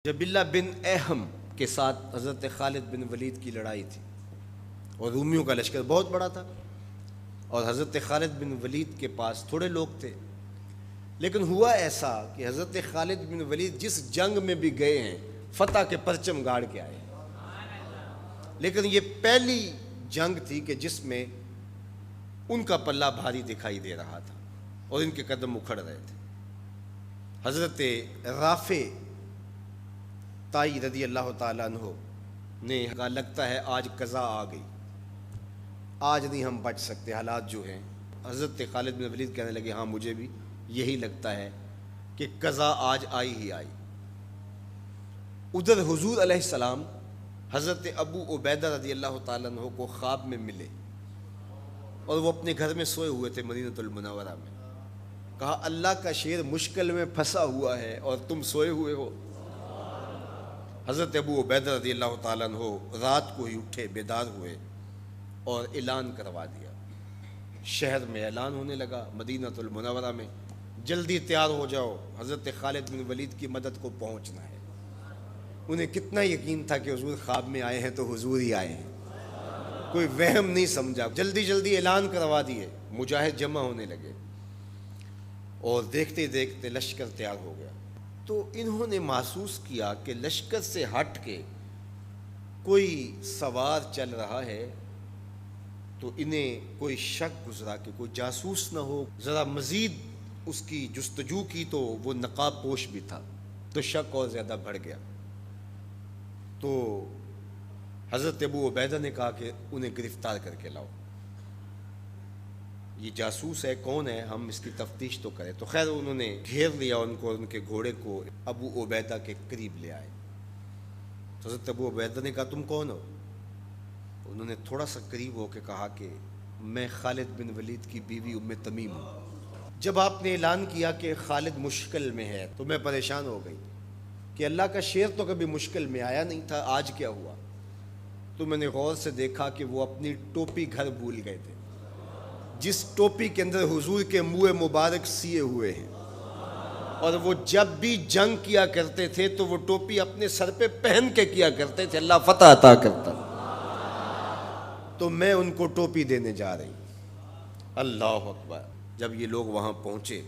جب اللہ بن اہم کے ساتھ حضرت خالد بن ولید کی لڑائی تھی اور رومیوں کا لشکر بہت بڑا تھا اور حضرت خالد بن ولید کے پاس تھوڑے لوگ تھے، لیکن ہوا ایسا کہ حضرت خالد بن ولید جس جنگ میں بھی گئے ہیں فتح کے پرچم گاڑ کے آئے، لیکن یہ پہلی جنگ تھی کہ جس میں ان کا پلہ بھاری دکھائی دے رہا تھا اور ان کے قدم اکھڑ رہے تھے۔ حضرت رافع تائی رضی اللہ تعالیٰ عنہ نے کہا لگتا ہے آج قضا آ گئی، آج نہیں ہم بچ سکتے، حالات جو ہیں۔ حضرت خالد بن ولید کہنے لگے ہاں مجھے بھی یہی لگتا ہے کہ قضا آج آئی ہی آئی۔ ادھر حضور علیہ السلام حضرت ابو عبیدہ رضی اللہ تعالیٰ عنہ کو خواب میں ملے اور وہ اپنے گھر میں سوئے ہوئے تھے مدینہ المنورہ میں۔ کہا اللہ کا شیر مشکل میں پھنسا ہوا ہے اور تم سوئے ہوئے ہو۔ حضرت ابو عبیدہ رضی اللہ تعالیٰ عنہ رات کو ہی اٹھے، بیدار ہوئے اور اعلان کروا دیا۔ شہر میں اعلان ہونے لگا، مدینہ المنورہ میں، جلدی تیار ہو جاؤ، حضرت خالد بن ولید کی مدد کو پہنچنا ہے۔ انہیں کتنا یقین تھا کہ حضور خواب میں آئے ہیں تو حضور ہی آئے ہیں، کوئی وہم نہیں سمجھا۔ جلدی جلدی اعلان کروا دیے، مجاہد جمع ہونے لگے اور دیکھتے دیکھتے لشکر تیار ہو گیا۔ تو انہوں نے محسوس کیا کہ لشکر سے ہٹ کے کوئی سوار چل رہا ہے، تو انہیں کوئی شک گزرا کہ کوئی جاسوس نہ ہو۔ ذرا مزید اس کی جستجو کی تو وہ نقاب پوش بھی تھا، تو شک اور زیادہ بڑھ گیا۔ تو حضرت ابو عبیدہ نے کہا کہ انہیں گرفتار کر کے لاؤ، یہ جاسوس ہے، کون ہے، ہم اس کی تفتیش تو کریں۔ تو خیر انہوں نے گھیر لیا ان کو، ان کے گھوڑے کو ابو عبیدہ کے قریب لے آئے۔ تو حضرت ابو عبیدہ نے کہا تم کون ہو؟ انہوں نے تھوڑا سا قریب ہو کے کہا کہ میں خالد بن ولید کی بیوی ام تمیم ہوں۔ جب آپ نے اعلان کیا کہ خالد مشکل میں ہے تو میں پریشان ہو گئی کہ اللہ کا شیر تو کبھی مشکل میں آیا نہیں تھا، آج کیا ہوا؟ تو میں نے غور سے دیکھا کہ وہ اپنی ٹوپی گھر بھول گئے تھے، جس ٹوپی کے اندر حضور کے منہ مبارک سیے ہوئے ہیں، اور وہ جب بھی جنگ کیا کرتے تھے تو وہ ٹوپی اپنے سر پہ پہن کے کیا کرتے تھے، اللہ فتح عطا کرتا۔ تو میں ان کو ٹوپی دینے جا رہی ہوں۔ اللہ اکبر۔ جب یہ لوگ وہاں پہنچے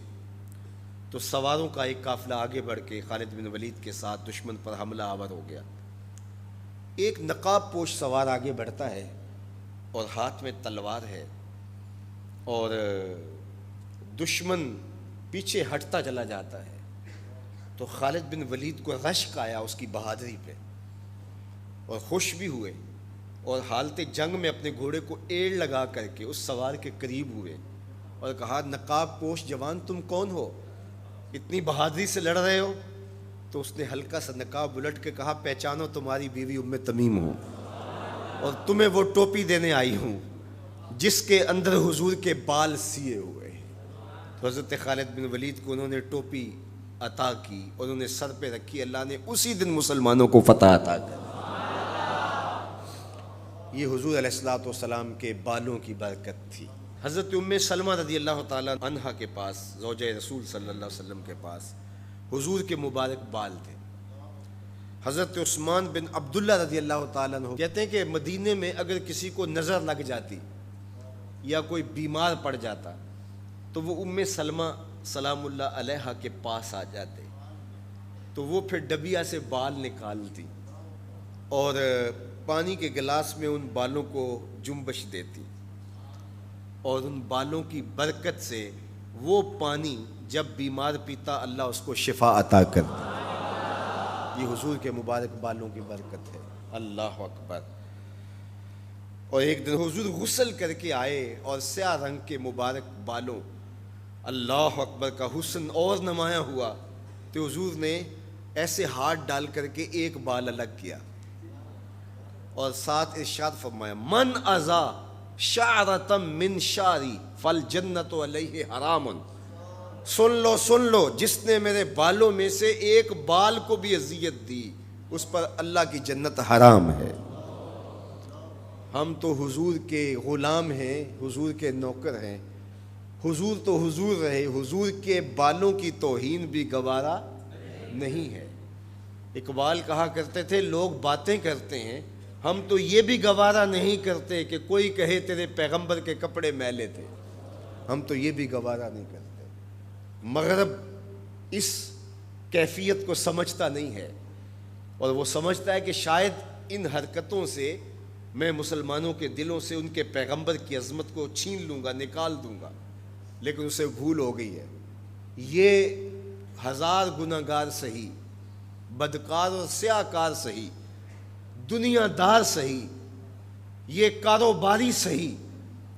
تو سواروں کا ایک قافلہ آگے بڑھ کے خالد بن ولید کے ساتھ دشمن پر حملہ آور ہو گیا۔ ایک نقاب پوش سوار آگے بڑھتا ہے اور ہاتھ میں تلوار ہے، اور دشمن پیچھے ہٹتا چلا جاتا ہے۔ تو خالد بن ولید کو رشک آیا اس کی بہادری پہ، اور خوش بھی ہوئے، اور حالت جنگ میں اپنے گھوڑے کو ایڑ لگا کر کے اس سوار کے قریب ہوئے اور کہا نقاب پوش جوان تم کون ہو، اتنی بہادری سے لڑ رہے ہو؟ تو اس نے ہلکا سا نقاب الٹ کے کہا پہچانو تمہاری بیوی ام تمیم ہوں، اور تمہیں وہ ٹوپی دینے آئی ہوں جس کے اندر حضور کے بال سیے ہوئے ہیں۔ تو حضرت خالد بن ولید کو انہوں نے ٹوپی عطا کی اور انہوں نے سر پہ رکھی، اللہ نے اسی دن مسلمانوں کو فتح عطا کر۔ یہ حضور علیہ الصلوۃ والسلام کے بالوں کی برکت تھی۔ حضرت ام سلمہ رضی اللہ تعالیٰ عنہا کے پاس، زوجہ رسول صلی اللہ علیہ وسلم کے پاس حضور کے مبارک بال تھے۔ حضرت عثمان بن عبداللہ رضی اللہ تعالیٰ عنہ کہتے ہیں کہ مدینے میں اگر کسی کو نظر لگ جاتی یا کوئی بیمار پڑ جاتا تو وہ ام سلمہ سلام اللہ علیہا کے پاس آ جاتے، تو وہ پھر ڈبیا سے بال نکالتی اور پانی کے گلاس میں ان بالوں کو جنبش دیتی، اور ان بالوں کی برکت سے وہ پانی جب بیمار پیتا اللہ اس کو شفا عطا کرتا۔ یہ حضور کے مبارک بالوں کی برکت ہے۔ اللہ اکبر۔ اور ایک دن حضور غسل کر کے آئے اور سیاہ رنگ کے مبارک بالوں، اللہ اکبر، کا حسن اور نمایاں ہوا، تو حضور نے ایسے ہاتھ ڈال کر کے ایک بال الگ کیا اور ساتھ ارشاد فرمایا من ازا شعرۃ من شعری فالجنۃ علیہ حرام۔ سن لو جس نے میرے بالوں میں سے ایک بال کو بھی اذیت دی اس پر اللہ کی جنت حرام ہے۔ ہم تو حضور کے غلام ہیں، حضور کے نوکر ہیں، حضور تو حضور رہے، حضور کے بالوں کی توہین بھی گوارا نہیں ہے۔ اقبال کہا کرتے تھے لوگ باتیں کرتے ہیں، ہم تو یہ بھی گوارا نہیں کرتے کہ کوئی کہے تیرے پیغمبر کے کپڑے میلے تھے، ہم تو یہ بھی گوارا نہیں کرتے۔ مغرب اس کیفیت کو سمجھتا نہیں ہے، اور وہ سمجھتا ہے کہ شاید ان حرکتوں سے میں مسلمانوں کے دلوں سے ان کے پیغمبر کی عظمت کو چھین لوں گا، نکال دوں گا، لیکن اسے بھول ہو گئی ہے۔ یہ ہزار گناہ گار سہی، بدکار اور سیاہ کار سہی، دنیا دار سہی، یہ کاروباری سہی،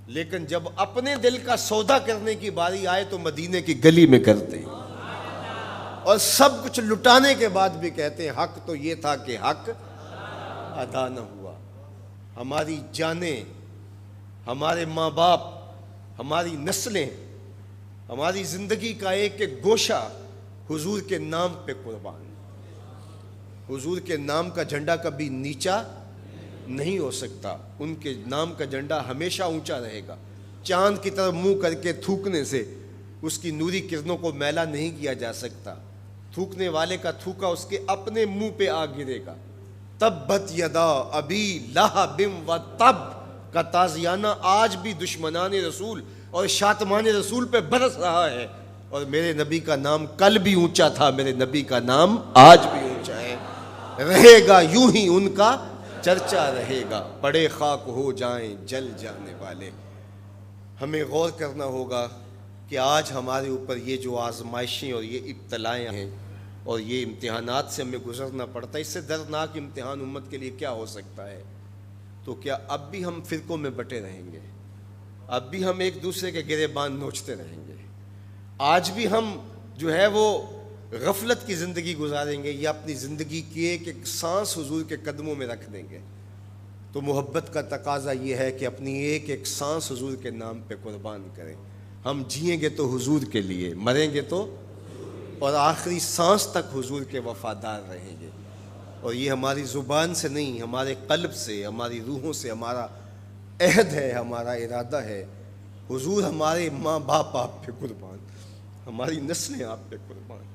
لیکن جب اپنے دل کا سودا کرنے کی باری آئے تو مدینے کی گلی میں کرتے ہیں، اور سب کچھ لٹانے کے بعد بھی کہتے ہیں حق تو یہ تھا کہ حق ادا نہ ہوا۔ ہماری جانیں، ہمارے ماں باپ، ہماری نسلیں، ہماری زندگی کا ایک ایک گوشہ حضور کے نام پہ قربان۔ حضور کے نام کا جھنڈا کبھی نیچا نہیں ہو سکتا، ان کے نام کا جھنڈا ہمیشہ اونچا رہے گا۔ چاند کی طرف منہ کر کے تھوکنے سے اس کی نوری کرنوں کو میلا نہیں کیا جا سکتا، تھوکنے والے کا تھوکا اس کے اپنے منہ پہ آ گرے گا۔ تبت یدا ابی لہب و تب کا تازیانہ آج بھی دشمنان رسول اور شاتمان رسول پہ برس رہا ہے، اور میرے نبی کا نام کل بھی اونچا تھا، میرے نبی کا نام آج بھی اونچا ہے، رہے گا یوں ہی ان کا چرچا رہے گا، پڑے خاک ہو جائیں جل جانے والے۔ ہمیں غور کرنا ہوگا کہ آج ہمارے اوپر یہ جو آزمائشیں اور یہ ابتلائیں ہیں اور یہ امتحانات سے ہمیں گزرنا پڑتا ہے، اس سے دردناک امتحان امت کے لیے کیا ہو سکتا ہے؟ تو کیا اب بھی ہم فرقوں میں بٹے رہیں گے؟ اب بھی ہم ایک دوسرے کے گریبان نوچتے رہیں گے؟ آج بھی ہم جو ہے وہ غفلت کی زندگی گزاریں گے، یا اپنی زندگی کی ایک ایک سانس حضور کے قدموں میں رکھ دیں گے؟ تو محبت کا تقاضا یہ ہے کہ اپنی ایک ایک سانس حضور کے نام پہ قربان کریں۔ ہم جئیں گے تو حضور کے لیے، مریں گے تو، اور آخری سانس تک حضور کے وفادار رہیں گے۔ اور یہ ہماری زبان سے نہیں، ہمارے قلب سے، ہماری روحوں سے ہمارا عہد ہے، ہمارا ارادہ ہے۔ حضور ہمارے ماں باپ آپ پہ قربان، ہماری نسلیں آپ پہ قربان۔